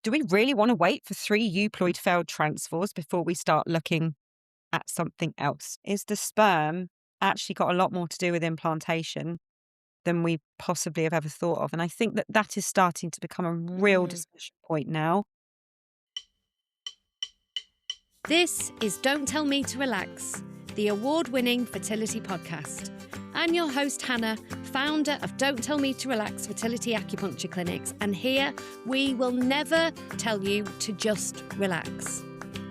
do we really want to wait for 3 euploid failed transfers before we start looking at something else? Is the sperm actually got a lot more to do with implantation than we possibly have ever thought of? And I think that that is starting to become a real Mm. discussion point now. This is Don't Tell Me to Relax, the award-winning fertility podcast. I'm your host, Hannah, founder of Don't Tell Me to Relax Fertility Acupuncture Clinics, and here we will never tell you to just relax.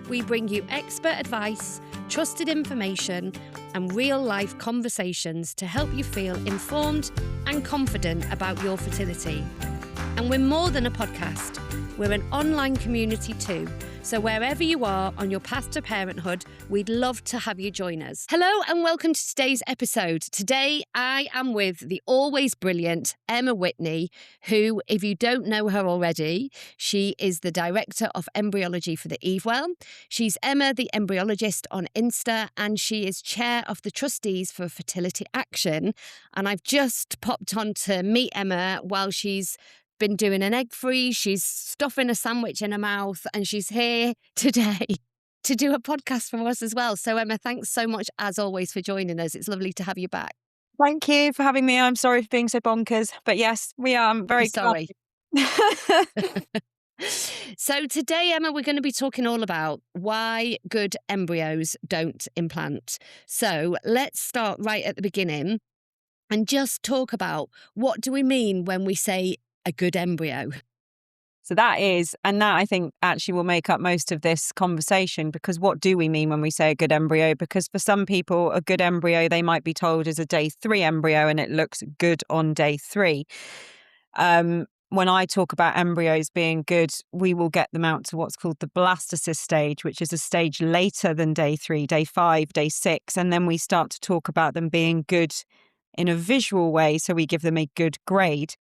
We bring you expert advice, trusted information, and real-life conversations to help you feel informed and confident about your fertility. And we're more than a podcast. We're an online community too. So wherever you are on your path to parenthood, we'd love to have you join us. Hello and welcome to today's episode. Today I am with the always brilliant Emma Whitney, who, if you don't know her already, she is the director of embryology for the Evewell. She's Emma the Embryologist on Insta, and she is chair of the trustees for Fertility Action. And I've just popped on to meet Emma while she's been doing an egg freeze, she's stuffing a sandwich in her mouth, and she's here today to do a podcast for us as well. So Emma, thanks so much as always for joining us. It's lovely to have you back. Thank you for having me. I'm sorry for being so bonkers, but yes, we are. I'm very Sorry. glad. So today, Emma, we're going to be talking all about why good embryos don't implant. So let's start right at the beginning and just talk about what do we mean when we say a good embryo? So that I think actually will make up most of this conversation, because what do we mean when we say a good embryo? Because for some people, a good embryo, they might be told is a day 3 embryo and it looks good on day 3. When I talk about embryos being good, we will get them out to what's called the Blastocyst stage, which is a stage later than day 3, day 5, day 6. And then we start to talk about them being good in a visual way. So we give them a good grade.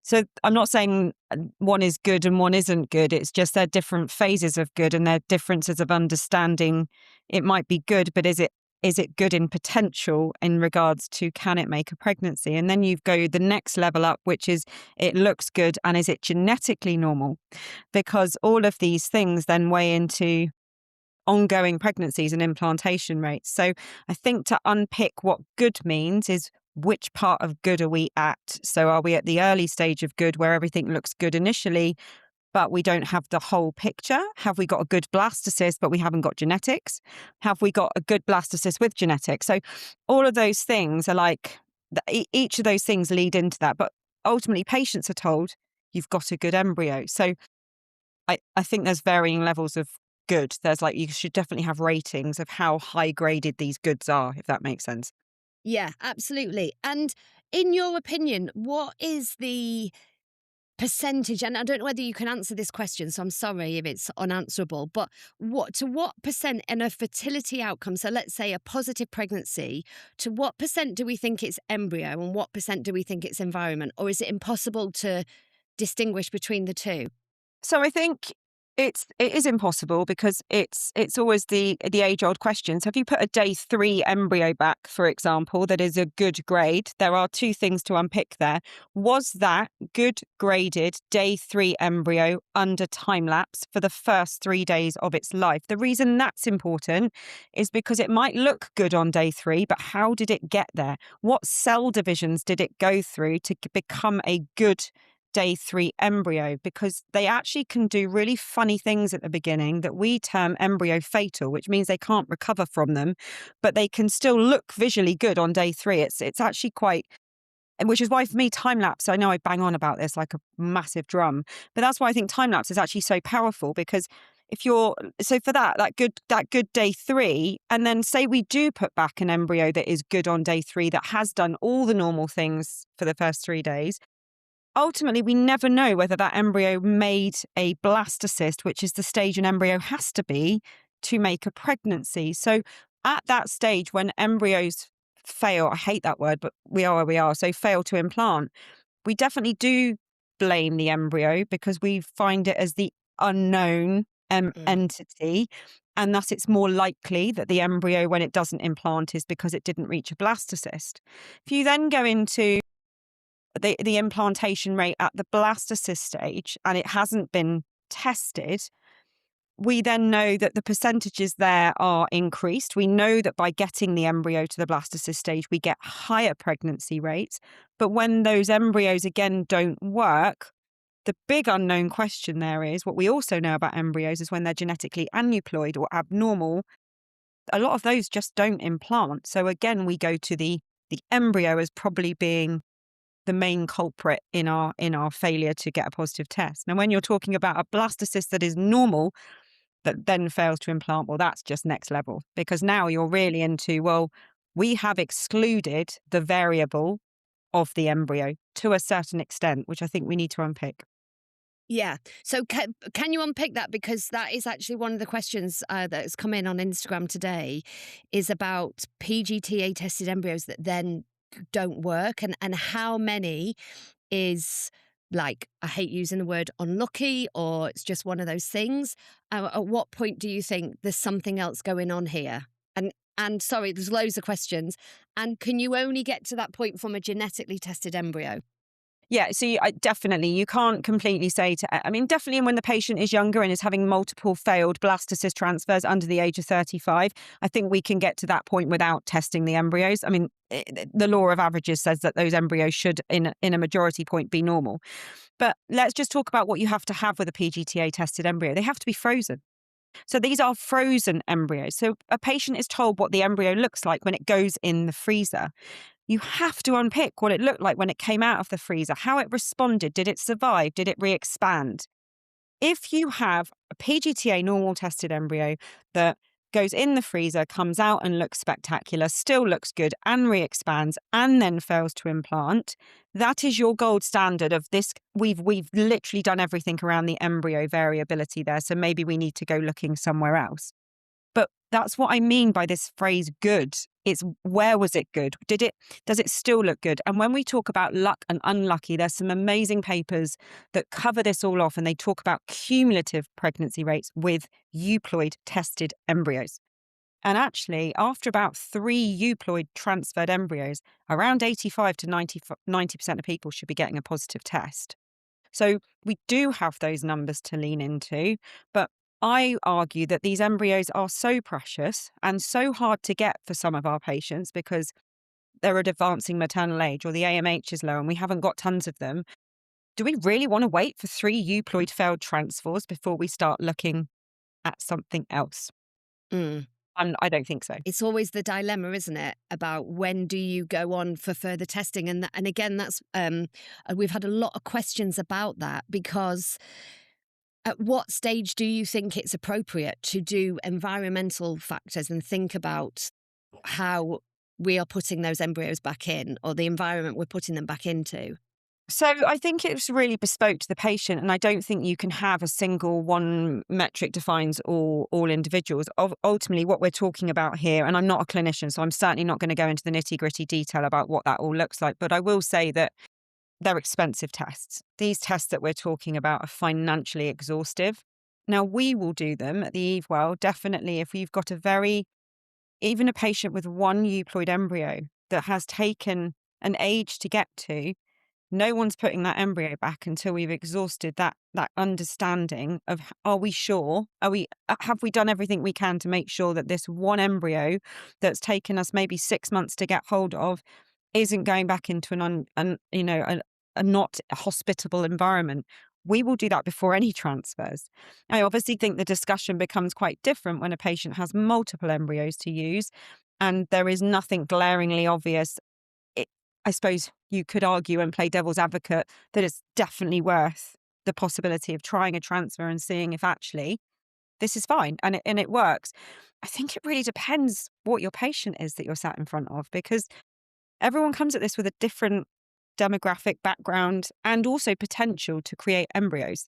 So I'm not saying one is good and one isn't good. It's just they're different phases of good and they're differences of understanding. It might be good, but is it good in potential in regards to can it make a pregnancy? And then you go the next level up, which is it looks good and is it genetically normal? Because all of these things then weigh into ongoing pregnancies and implantation rates. So I think to unpick what good means is which part of good are we at? So are we at the early stage of good where everything looks good initially, but we don't have the whole picture? Have we got a good blastocyst, but we haven't got genetics? Have we got a good blastocyst with genetics? So all of those things are like, each of those things lead into that. But ultimately, patients are told you've got a good embryo. So I think there's varying levels of good. There's you should definitely have ratings of how high graded these goods are, if that makes sense. Yeah, absolutely. And in your opinion, what is the percentage, and I don't know whether you can answer this question, so I'm sorry if it's unanswerable, but what percent in a fertility outcome, so let's say a positive pregnancy, to what percent do we think it's embryo and what percent do we think it's environment? Or is it impossible to distinguish between the two? So I think it is impossible, because it's always the age-old question. So if you put a day 3 embryo back, for example, that is a good grade, there are two things to unpick there. Was that good graded day 3 embryo under time lapse for the first 3 days of its life? The reason that's important is because it might look good on day 3, but how did it get there? What cell divisions did it go through to become a good day 3 embryo? Because they actually can do really funny things at the beginning that we term embryo fatal, which means they can't recover from them, but they can still look visually good on day 3. It's actually quite, and which is why for me time lapse, I know I bang on about this like a massive drum, but that's why I think time lapse is actually so powerful. Because if you're, so for that good day 3, and then say we do put back an embryo that is good on day 3, that has done all the normal things for the first 3 days, ultimately, we never know whether that embryo made a blastocyst, which is the stage an embryo has to be to make a pregnancy. So at that stage, when embryos fail, I hate that word, but we are where we are, so fail to implant, we definitely do blame the embryo, because we find it as the unknown entity. And thus it's more likely that the embryo, when it doesn't implant, is because it didn't reach a blastocyst. If you then go into the implantation rate at the blastocyst stage and it hasn't been tested, we then know that the percentages there are increased. We know that by getting the embryo to the blastocyst stage, we get higher pregnancy rates. But when those embryos again don't work, the big unknown question there is what we also know about embryos is when they're genetically aneuploid or abnormal, a lot of those just don't implant. So again, we go to the embryo as probably being the main culprit in our failure to get a positive test. Now, when you're talking about a blastocyst that is normal that then fails to implant, well, that's just next level, because now you're really into, well, we have excluded the variable of the embryo to a certain extent, which I think we need to unpick. Yeah. So can you unpick that? Because that is actually one of the questions that has come in on Instagram today is about PGTA tested embryos that then don't work, and how many is, like, I hate using the word unlucky, or it's just one of those things. At what point do you think there's something else going on here? And sorry, there's loads of questions. And can you only get to that point from a genetically tested embryo? Yeah, so definitely, you can't completely say I mean, definitely when the patient is younger and is having multiple failed blastocyst transfers under the age of 35, I think we can get to that point without testing the embryos. I mean, the law of averages says that those embryos should, in a majority point, be normal. But let's just talk about what you have to have with a PGTA tested embryo. They have to be frozen. So these are frozen embryos. So a patient is told what the embryo looks like when it goes in the freezer. You have to unpick what it looked like when it came out of the freezer, how it responded. Did it survive? Did it re-expand? If you have a PGTA normal tested embryo that goes in the freezer, comes out and looks spectacular, still looks good and re-expands and then fails to implant, that is your gold standard of this. We've literally done everything around the embryo variability there. So maybe we need to go looking somewhere else. But that's what I mean by this phrase good. It's where was it good? Does it still look good? And when we talk about luck and unlucky, there's some amazing papers that cover this all off, and they talk about cumulative pregnancy rates with euploid tested embryos. And actually, after about 3 euploid transferred embryos, around 85 to 90% of people should be getting a positive test. So we do have those numbers to lean into, but I argue that these embryos are so precious and so hard to get for some of our patients because they're at advancing maternal age or the AMH is low and we haven't got tons of them. Do we really want to wait for 3 euploid failed transfers before we start looking at something else? Mm. I don't think so. It's always the dilemma, isn't it, about when do you go on for further testing? And again, that's we've had a lot of questions about that, because at what stage do you think it's appropriate to do environmental factors and think about how we are putting those embryos back in, or the environment we're putting them back into? So I think it's really bespoke to the patient, and I don't think you can have a single one metric defines all individuals. Ultimately, what we're talking about here, and I'm not a clinician, so I'm certainly not going to go into the nitty-gritty detail about what that all looks like, but I will say that they're expensive tests. These tests that we're talking about are financially exhaustive. Now, we will do them at the Eve Well, definitely if we've got even a patient with 1 euploid embryo that has taken an age to get to. No one's putting that embryo back until we've exhausted that understanding of, are we sure? Have we done everything we can to make sure that this one embryo that's taken us maybe 6 months to get hold of isn't going back into a not hospitable environment? We will do that before any transfers. I obviously think the discussion becomes quite different when a patient has multiple embryos to use and there is nothing glaringly obvious. I suppose you could argue and play devil's advocate that it's definitely worth the possibility of trying a transfer and seeing if actually this is fine and it works. I think it really depends what your patient is that you're sat in front of, because everyone comes at this with a different demographic background and also potential to create embryos.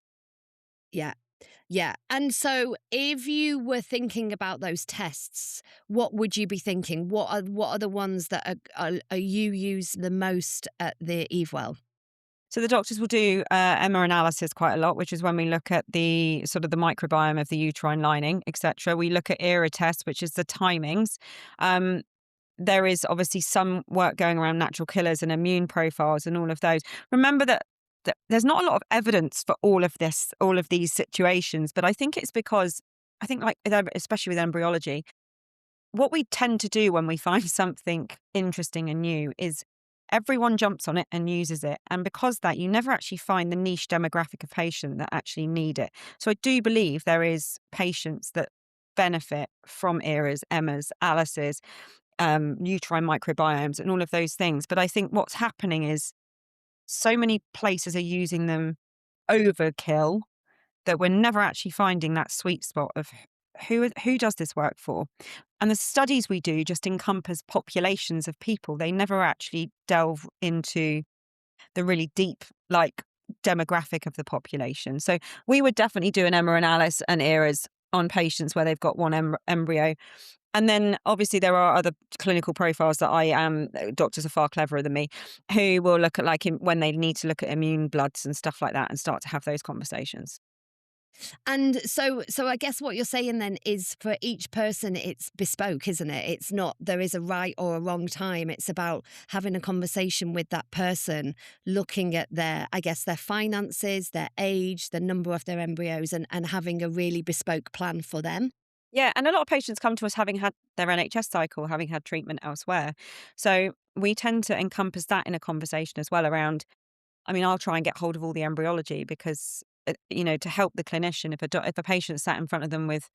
Yeah. Yeah. And so if you were thinking about those tests, what would you be thinking? What are the ones that are you use the most at the Eve Well? So the doctors will do EMA analysis quite a lot, which is when we look at the sort of the microbiome of the uterine lining, etc. We look at ERA tests, which is the timings. There is obviously some work going around natural killers and immune profiles and all of those. Remember that there's not a lot of evidence for all of these situations, but I think it's because I think like especially with embryology, what we tend to do when we find something interesting and new is everyone jumps on it and uses it. And because that, you never actually find the niche demographic of patient that actually need it. So I do believe there is patients that benefit from ERAs, EMAs, ALICEs, uterine microbiomes and all of those things. But I think what's happening is so many places are using them overkill that we're never actually finding that sweet spot of who does this work for. And the studies we do just encompass populations of people. They never actually delve into the really deep, like, demographic of the population. So we would definitely do an EMA and ALICE and ERAs on patients where they've got one embryo. And then obviously there are other clinical profiles that doctors are far cleverer than me, who will look at like when they need to look at immune bloods and stuff like that and start to have those conversations. And so I guess what you're saying then is for each person, it's bespoke, isn't it? It's not there is a right or a wrong time. It's about having a conversation with that person, looking at I guess, their finances, their age, the number of their embryos, and having a really bespoke plan for them. Yeah, and a lot of patients come to us having had their NHS cycle, having had treatment elsewhere. So we tend to encompass that in a conversation as well around, I mean, I'll try and get hold of all the embryology because, to help the clinician, if a patient sat in front of them with,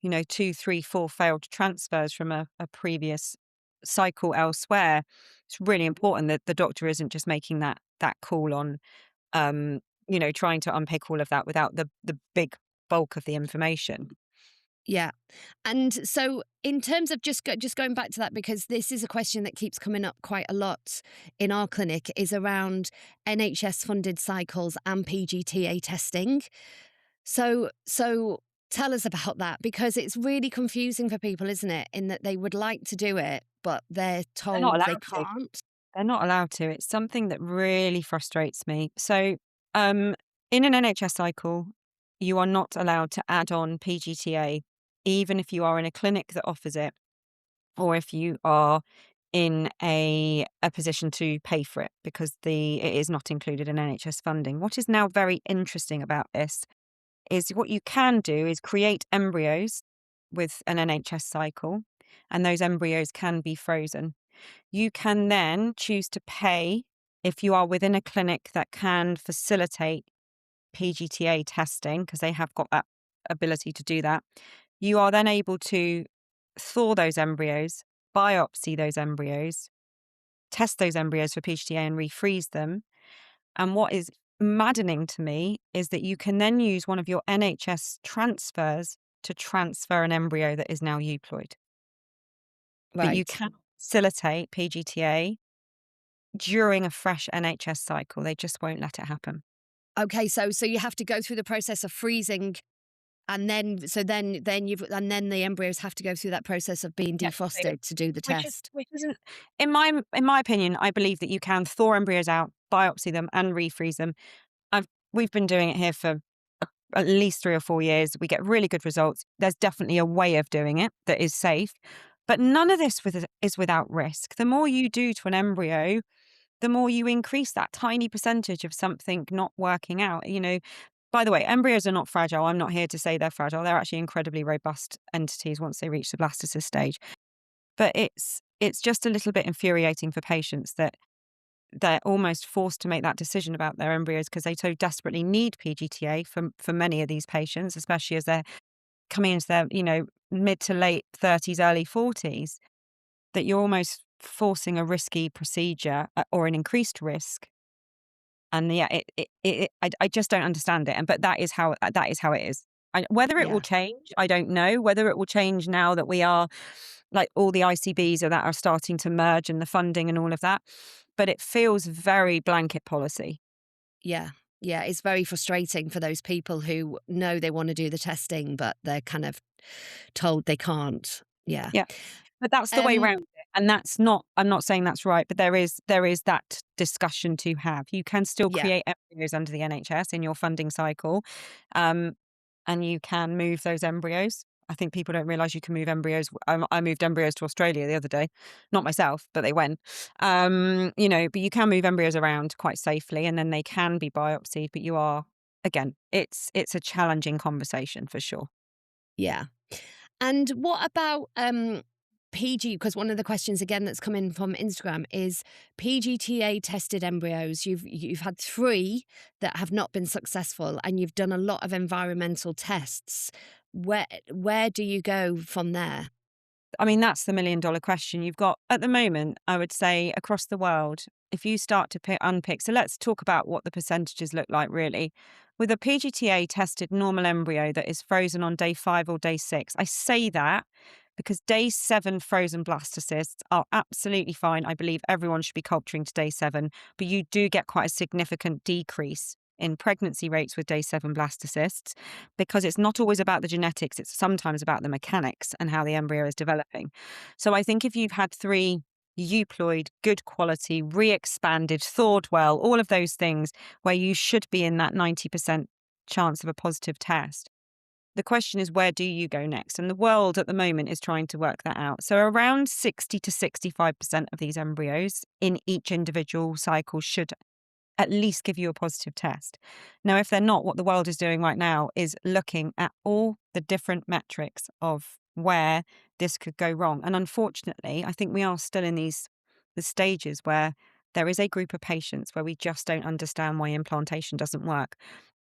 2, 3, 4 failed transfers from a previous cycle elsewhere, it's really important that the doctor isn't just making that call on, trying to unpick all of that without the big bulk of the information. Yeah. And so in terms of just going back to that, because this is a question that keeps coming up quite a lot in our clinic, is around NHS funded cycles and PGTA testing. So tell us about that, because it's really confusing for people, isn't it? In that they would like to do it, but they're They're not told they allowed to. can't. They're not allowed to. It's something that really frustrates me. So, um, in an NHS cycle, you are not allowed to add on PGTA, even if you are in a clinic that offers it, or if you are in a position to pay for it, because it is not included in NHS funding. What is now very interesting about this is what you can do is create embryos with an NHS cycle, and those embryos can be frozen. You can then choose to pay if you are within a clinic that can facilitate PGTA testing, because they have got that ability to do that. You are then able to thaw those embryos, biopsy those embryos, test those embryos for PGTA and refreeze them. And what is maddening to me is that you can then use one of your NHS transfers to transfer an embryo that is now euploid. But you Right. can facilitate PGTA during a fresh NHS cycle. They just won't let it happen. Okay. So you have to go through the process of freezing. And then the embryos have to go through that process of being Yeah, they do. defrosted to do the test. Which isn't, in my opinion, I believe that you can thaw embryos out, biopsy them, and refreeze them. We've been doing it here for at least 3 or 4 years. We get really good results. There's definitely a way of doing it that is safe, but none of this is without risk. The more you do to an embryo, the more you increase that tiny percentage of something not working out. By the way, embryos are not fragile. I'm not here to say they're fragile. They're actually incredibly robust entities once they reach the blastocyst stage. But it's just a little bit infuriating for patients that they're almost forced to make that decision about their embryos because they so desperately need PGTA for many of these patients, especially as they're coming into their, mid to late 30s, early 40s, that you're almost forcing a risky procedure or an increased risk. And yeah, I just don't understand it. But that is how it is. Whether it will Yeah. change, I don't know. Whether it will change now that we are like all the ICBs that are starting to merge and the funding and all of that. But it feels very blanket policy. Yeah. Yeah. It's very frustrating for those people who know they want to do the testing, but they're kind of told they can't. Yeah. Yeah. But that's the way Um, around it. And I'm not saying that's right, but there is that discussion to have. You can still yeah. create embryos under the NHS in your funding cycle. And you can move those embryos. I think people don't realise you can move embryos. I moved embryos to Australia the other day, not myself, but they went. But you can move embryos around quite safely, and then they can be biopsied. But you are, again, it's a challenging conversation for sure. Yeah. And what about PG? Because one of the questions again that's come in from Instagram is PGTA tested embryos. You've had 3 that have not been successful, and you've done a lot of environmental tests. Where do you go from there? I mean, that's the $1 million question. You've got, at the moment, I would say across the world, if you start to unpick, so let's talk about what the percentages look like really. With a PGTA tested normal embryo that is frozen on day 5 or day 6, I say that because day 7 frozen blastocysts are absolutely fine. I believe everyone should be culturing to day 7, but you do get quite a significant decrease in pregnancy rates with day 7 blastocysts because it's not always about the genetics, it's sometimes about the mechanics and how the embryo is developing. So I think if you've had 3 euploid, good quality, re-expanded, thawed well, all of those things where you should be in that 90% chance of a positive test. The question is, where do you go next? And the world at the moment is trying to work that out. So around 60 to 65% of these embryos in each individual cycle should at least give you a positive test. Now, if they're not, what the world is doing right now is looking at all the different metrics of where this could go wrong. And unfortunately, I think we are still in the stages where there is a group of patients where we just don't understand why implantation doesn't work.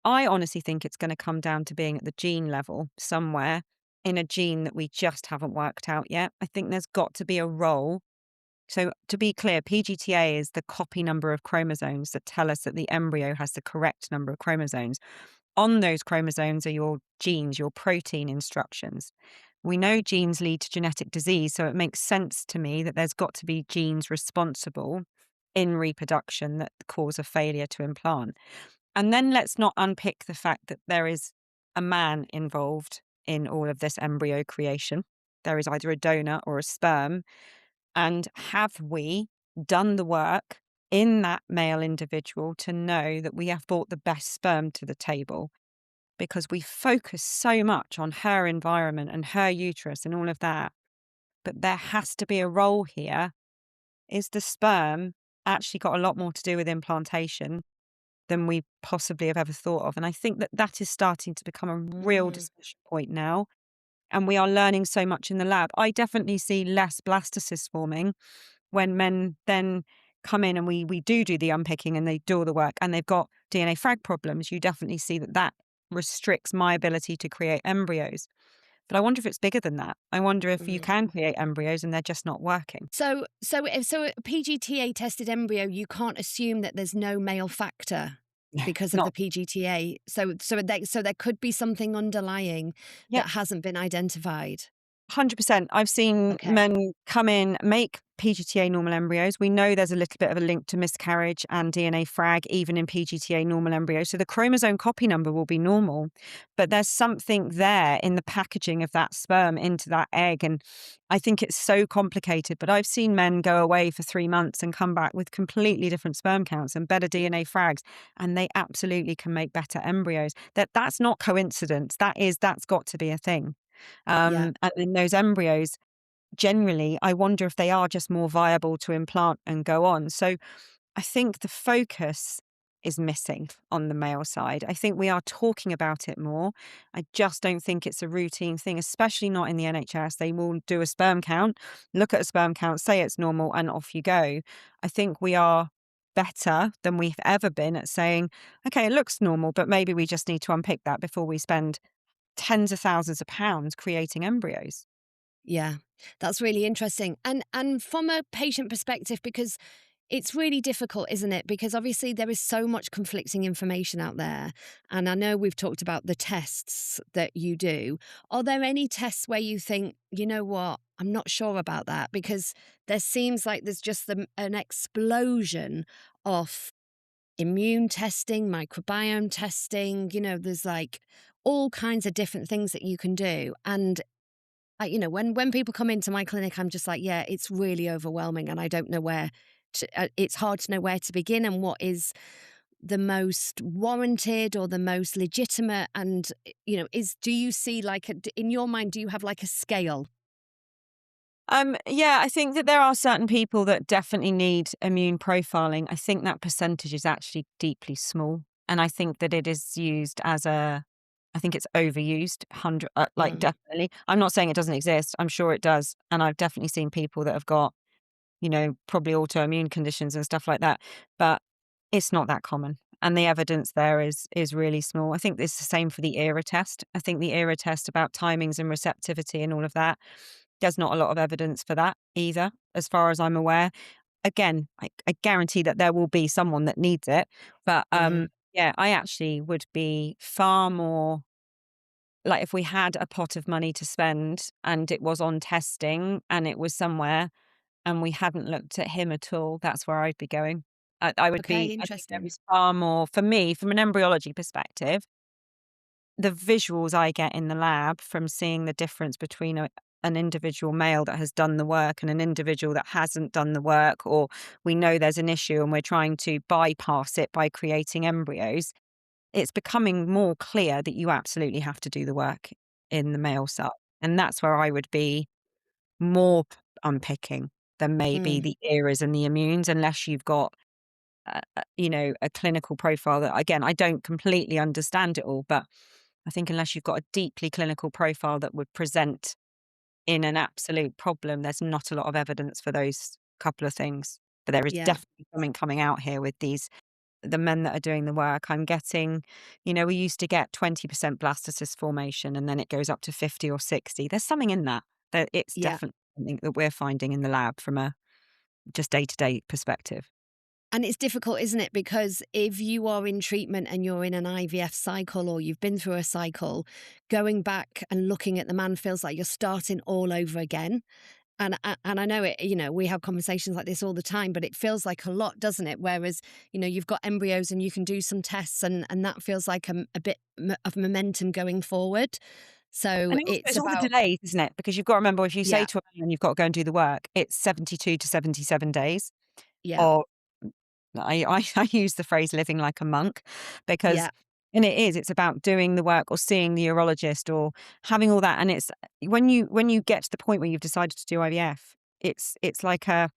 I honestly think it's going to come down to being at the gene level somewhere in a gene that we just haven't worked out yet. I think there's got to be a role. So to be clear, PGTA is the copy number of chromosomes that tell us that the embryo has the correct number of chromosomes. On those chromosomes are your genes, your protein instructions. We know genes lead to genetic disease, so it makes sense to me that there's got to be genes responsible in reproduction that cause a failure to implant. And then let's not unpick the fact that there is a man involved in all of this embryo creation. There is either a donor or a sperm. And have we done the work in that male individual to know that we have brought the best sperm to the table? Because we focus so much on her environment and her uterus and all of that. But there has to be a role here. Is the sperm actually got a lot more to do with implantation than we possibly have ever thought of? And I think that that is starting to become a real Mm, discussion point now. And we are learning so much in the lab. I definitely see less blastocysts forming when men then come in and we do the unpicking and they do all the work and they've got DNA frag problems. You definitely see that that restricts my ability to create embryos. But I wonder if it's bigger than that. I wonder if you mm. can create embryos and they're just not working. So a PGTA tested embryo, you can't assume that there's no male factor because of Not, the PGTA. So there could be something underlying yeah, that hasn't been identified. 100%. I've seen Okay. men come in, make PGTA normal embryos. We know there's a little bit of a link to miscarriage and DNA frag, even in PGTA normal embryos. So the chromosome copy number will be normal, but there's something there in the packaging of that sperm into that egg. And I think it's so complicated, but I've seen men go away for 3 months and come back with completely different sperm counts and better DNA frags, and they absolutely can make better embryos. That's not coincidence. That's got to be a thing. Yeah. And in those embryos, generally, I wonder if they are just more viable to implant and go on. So I think the focus is missing on the male side. I think we are talking about it more. I just don't think it's a routine thing, especially not in the NHS. They will do a sperm count, look at a sperm count, say it's normal, and off you go. I think we are better than we've ever been at saying, okay, it looks normal, but maybe we just need to unpick that before we spend tens of thousands of pounds creating embryos. Yeah, that's really interesting. And from a patient perspective, because it's really difficult, isn't it? Because obviously there is so much conflicting information out there. And I know we've talked about the tests that you do. Are there any tests where you think, you know what, I'm not sure about that? Because there seems like there's just an explosion of immune testing, microbiome testing, there's like all kinds of different things that you can do. And when people come into my clinic, I'm just like, yeah, it's really overwhelming, and I don't know where to. It's hard to know where to begin and the most warranted or the most legitimate? And, do you see like, in your mind, do you have like a scale? Yeah, I think that there are certain people that definitely need immune profiling. I think that percentage is actually deeply small. And I think that it is used I think it's overused, like Mm. definitely. I'm not saying it doesn't exist. I'm sure it does. And I've definitely seen people that have got, probably autoimmune conditions and stuff like that. But it's not that common. And the evidence there is really small. I think it's the same for the ERA test. I think the ERA test about timings and receptivity and all of that, there's not a lot of evidence for that either, as far as I'm aware. Again, I guarantee that there will be someone that needs it. But Mm. yeah, I actually would be far more like if we had a pot of money to spend and it was on testing and it was somewhere and we hadn't looked at him at all, that's where I'd be going. Okay, I think there interesting. is far more, for me, from an embryology perspective, the visuals I get in the lab from seeing the difference between an individual male that has done the work and an individual that hasn't done the work, or we know there's an issue and we're trying to bypass it by creating embryos, it's becoming more clear that you absolutely have to do the work in the male cell. And that's where I would be more unpicking than maybe Mm. the eras and the immunes, unless you've got a clinical profile that, again, I don't completely understand it all, but I think unless you've got a deeply clinical profile that would present in an absolute problem, there's not a lot of evidence for those couple of things. But there is Yeah. definitely something coming out here with the men that are doing the work. I'm getting, we used to get 20% blastocyst formation and then it goes up to 50 or 60. There's something in that. That it's Yeah. definitely something that we're finding in the lab from a just day-to-day perspective. And it's difficult, isn't it? Because if you are in treatment and you're in an IVF cycle or you've been through a cycle, going back and looking at the man feels like you're starting all over again. And I know it, we have conversations like this all the time, but it feels like a lot, doesn't it? Whereas, you've got embryos and you can do some tests and that feels like a bit of momentum going forward. So And also it's it's all the about, delays, isn't it? Because you've got to remember if you say yeah, to a man you've got to go and do the work, it's 72 to 77 days. yeah, Or I use the phrase living like a monk because yeah, and it's about doing the work or seeing the urologist or having all that. And it's when you get to the point where you've decided to do IVF, it's like I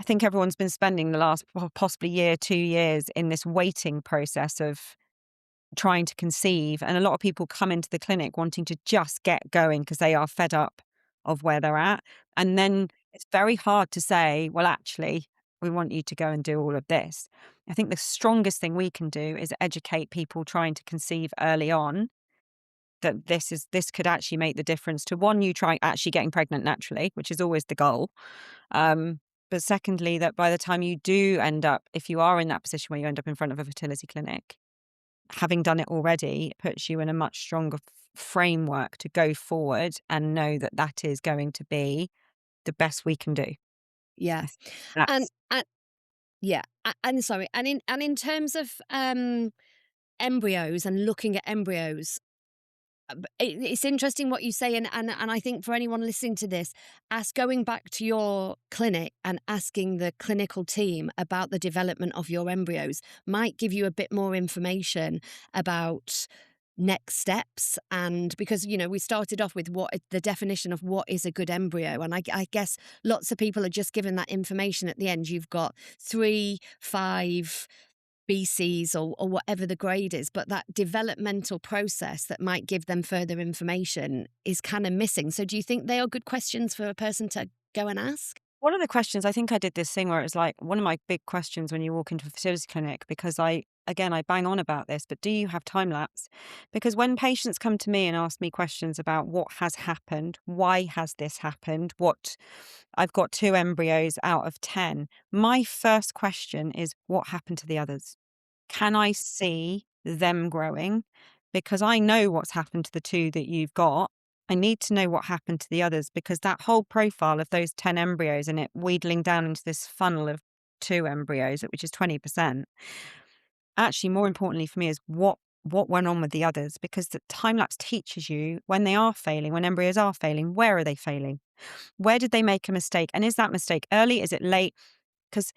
think everyone's been spending the last possibly year, 2 years in this waiting process of trying to conceive. And a lot of people come into the clinic wanting to just get going because they are fed up of where they're at. And then it's very hard to say, well, actually, we want you to go and do all of this. I think the strongest thing we can do is educate people trying to conceive early on that this could actually make the difference to one, you try actually getting pregnant naturally, which is always the goal. But secondly, that by the time you do end up, if you are in that position where you end up in front of a fertility clinic, having done it already puts you in a much stronger framework to go forward and know that that is going to be the best we can do. yeah. I think And, that's and yeah, and sorry, and in terms of embryos and looking at embryos, it's interesting what you say, and I think for anyone listening to this, going back to your clinic and asking the clinical team about the development of your embryos might give you a bit more information about next steps. And because we started off with what the definition of what is a good embryo, and I guess lots of people are just given that information at the end. You've got 3, 5 BCs or whatever the grade is, but that developmental process that might give them further information is kind of missing. So do you think they are good questions for a person to go and ask? one of the questions. I think I did this thing where it's like one of my big questions when you walk into a fertility clinic, because I bang on about this, but do you have time lapse? Because when patients come to me and ask me questions about what has happened, why has this happened, I've got 2 embryos out of 10, my first question is what happened to the others? Can I see them growing? Because I know what's happened to the 2 that you've got. I need to know what happened to the others because that whole profile of those 10 embryos and it wheedling down into this funnel of 2 embryos, which is 20%. Actually, more importantly for me is what went on with the others, because the time lapse teaches you when they are failing, when embryos are failing, where are they failing? Where did they make a mistake? And is that mistake early? Is it late? Because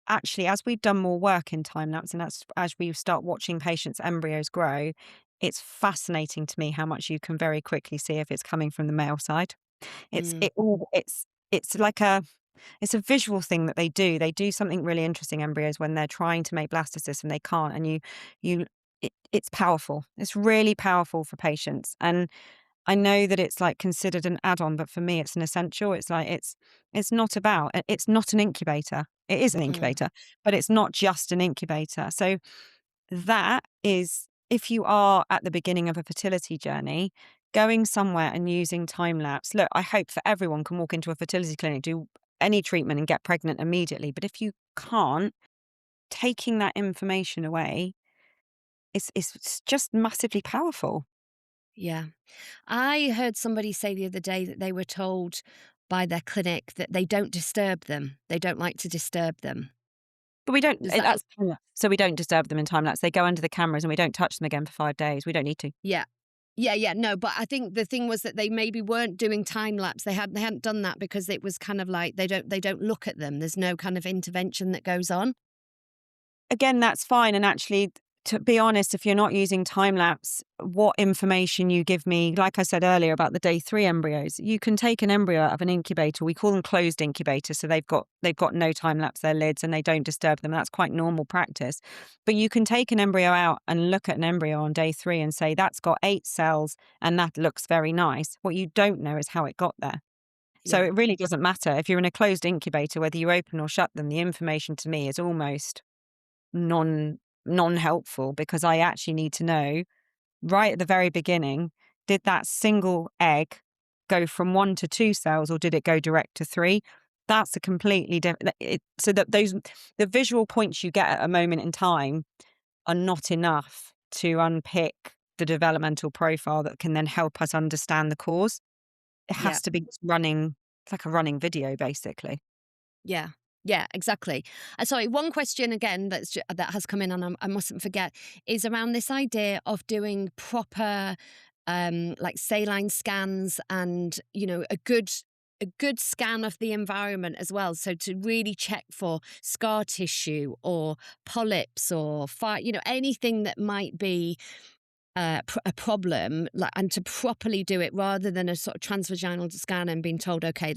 actually, as we've done more work in time lapse, and that's as we start watching patients' embryos grow, it's fascinating to me how much you can very quickly see if it's coming from the male side. Mm, It's like a it's a visual thing that they do. They do something really interesting, embryos, when they're trying to make blastocysts and they can't, and you it's powerful. It's really powerful for patients, and I know that it's, like, considered an add-on, but for me, it's an essential. It's like it's not about it's not an incubator. It is an mm, incubator, but it's not just an incubator. So that is if you are at the beginning of a fertility journey, going somewhere and using time lapse. Look, I hope that everyone can walk into a fertility clinic, do any treatment and get pregnant immediately. But if you can't, taking that information away is just massively powerful. yeah. I heard somebody say the other day that they were told by their clinic that they don't disturb them. They don't like to disturb them. But we don't Does that that's time lapse. So we don't disturb them in time lapse. They go under the cameras and we don't touch them again for 5 days. We don't need to. Yeah. Yeah, yeah, no, but I think the thing was that they maybe weren't doing time lapse. They hadn't done that because it was kind of like they don't look at them. There's no kind of intervention that goes on. Again, that's fine, and actually, to be honest, if you're not using time lapse, what information you give me, like I said earlier about the day 3 embryos, you can take an embryo out of an incubator. We call them closed incubators, so they've got no time lapse, their lids, and they don't disturb them. That's quite normal practice. But you can take an embryo out and look at an embryo on day 3 and say, "That's got 8 cells, and that looks very nice." What you don't know is how it got there. So Yeah, it really doesn't matter. If you're in a closed incubator, whether you open or shut them, the information to me is almost non-helpful, because I actually need to know right at the very beginning, did that single egg go from 1 to 2 cells, or did it go direct to 3? That's a completely different. So that those the visual points you get at a moment in time are not enough to unpick the developmental profile that can then help us understand the cause. It yeah. has to be running. It's like a running video, basically. Yeah. Yeah, exactly. Sorry, one question again that has come in and I mustn't forget is around this idea of doing proper like saline scans and a good scan of the environment as well. So to really check for scar tissue or polyps or anything that might be a problem, like, and to properly do it rather than a sort of transvaginal scan and being told, okay,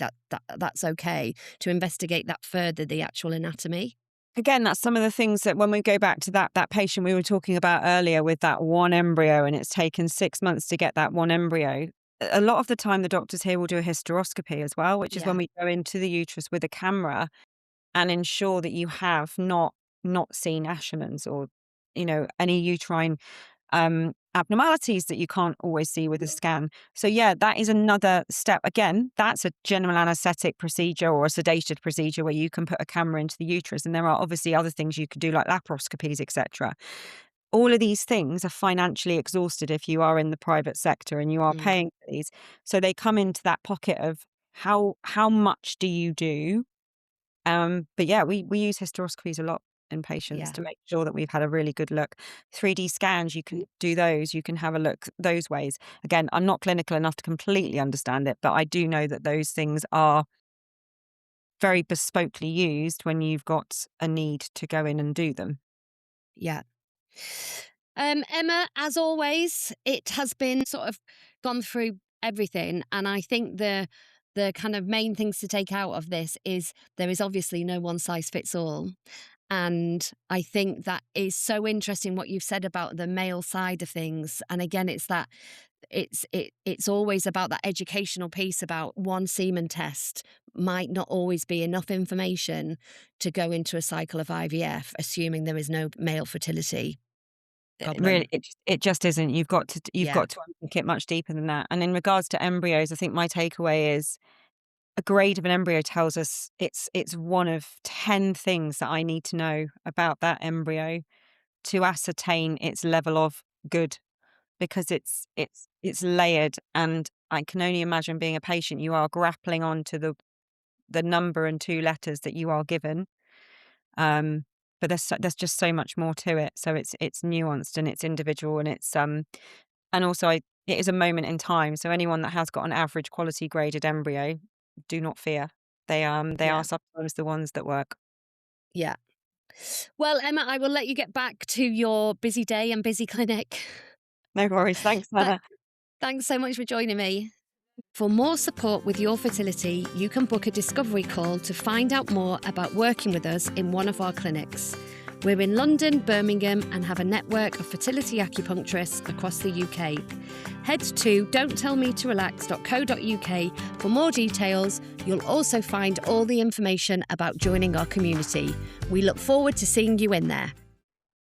that's okay, to investigate that further, the actual anatomy. Again, that's some of the things that when we go back to that patient we were talking about earlier with that one embryo, and it's taken 6 months to get that one embryo. A lot of the time, the doctors here will do a hysteroscopy as well, which is when Yeah. we go into the uterus with a camera and ensure that you have not seen Asherman's or, any uterine abnormalities that you can't always see with a scan. So yeah, that is another step. Again, that's a general anesthetic procedure or a sedated procedure where you can put a camera into the uterus. And there are obviously other things you could do like laparoscopies, etc. All of these things are financially exhausted if you are in the private sector and you are Mm. paying for these. So they come into that pocket of how much do you do? But yeah, we use hysteroscopies a lot in patients Yeah. to make sure that we've had a really good look. 3D scans, you can do those, you can have a look those ways. Again, I'm not clinical enough to completely understand it, but I do know that those things are very bespokely used when you've got a need to go in and do them. Yeah. Emma, as always, it has been sort of gone through everything, and I think the kind of main things to take out of this is there is obviously no one size fits all. And I think that is so interesting what you've said about the male side of things. And again, it's that it's always about that educational piece about one semen test might not always be enough information to go into a cycle of IVF, assuming there is no male fertility Really, problem. it just isn't. You've Yeah, got to unpick it much deeper than that. And in regards to embryos, I think my takeaway is a grade of an embryo tells us it's one of 10 things that I need to know about that embryo to ascertain its level of good, because it's layered, and I can only imagine being a patient, you are grappling onto the number and 2 letters that you are given. Um, but there's just so much more to it. So it's nuanced and it's individual, and and also it is a moment in time. So anyone that has got an average quality graded embryo, do not fear. They are yeah, sometimes the ones that work. yeah. Well, Emma, I will let you get back to your busy day and busy clinic. No worries. Thanks, Th- Hannah. Thanks so much for joining me. For more support with your fertility, you can book a discovery call to find out more about working with us in one of our clinics. We're in London, Birmingham, and have a network of fertility acupuncturists across the UK. Head to don'ttellmetorelax.co.uk for more details. You'll also find all the information about joining our community. We look forward to seeing you in there.